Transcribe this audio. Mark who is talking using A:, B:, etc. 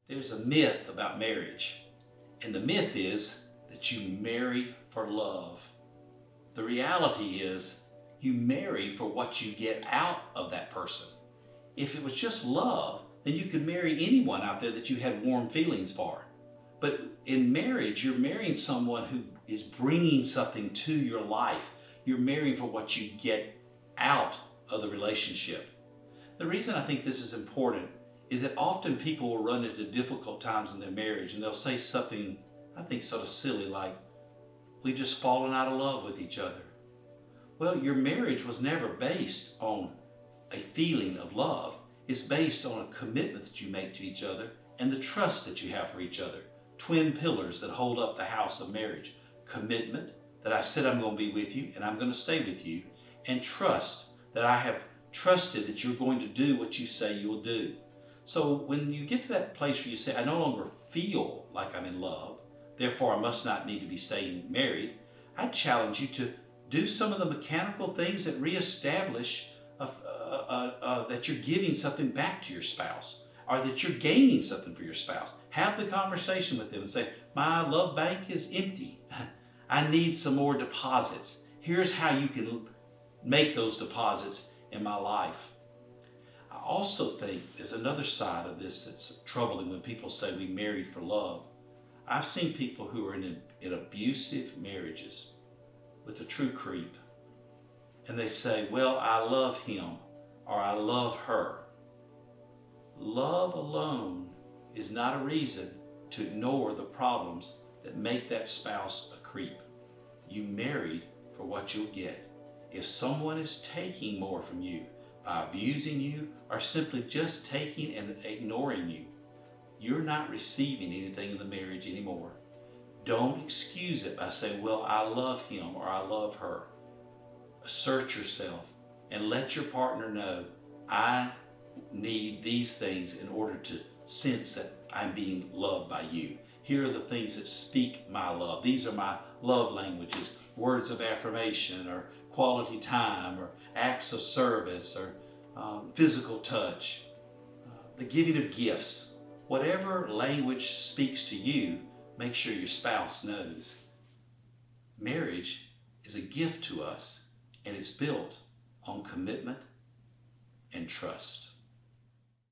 A: There's a myth about marriage, and the myth is that you marry for love. The reality is you marry for what you get out of that person. If it was just love, then you could marry anyone out there that you had warm feelings for. But in marriage, you're marrying someone who is bringing something to your life. You're marrying for what you get out of the relationship. The reason I think this is important is that often people will run into difficult times in their marriage and they'll say something, I think, sort of silly like, we've just fallen out of love with each other. Well, your marriage was never based on a feeling of love. It's based on a commitment that you make to each other and the trust that you have for each other. Twin pillars that hold up the house of marriage. Commitment, that I said I'm going to be with you and I'm going to stay with you. And trust, that I have trusted that you're going to do what you say you will do. So when you get to that place where you say, I no longer feel like I'm in love, therefore I must not need to be staying married, I challenge you to do some of the mechanical things that reestablish that you're giving something back to your spouse or that you're gaining something for your spouse. Have the conversation with them and say, my love bank is empty. I need some more deposits. Here's how you can make those deposits in my life. I also think there's another side of this that's troubling when people say we married for love. I've seen people who are in abusive marriages with a true creep, and they say, well, I love him or I love her. Love alone is not a reason to ignore the problems that make that spouse a creep. You married for what you'll get. If someone is taking more from you by abusing you or simply just taking and ignoring you, you're not receiving anything in the marriage anymore. Don't excuse it by saying, well, I love him or I love her. Assert yourself and let your partner know, I need these things in order to sense that I'm being loved by you. Here are the things that speak my love. These are my love languages, words of affirmation or quality time or acts of service or physical touch, the giving of gifts. Whatever language speaks to you, make sure your spouse knows. Marriage is a gift to us, and it's built on commitment and trust.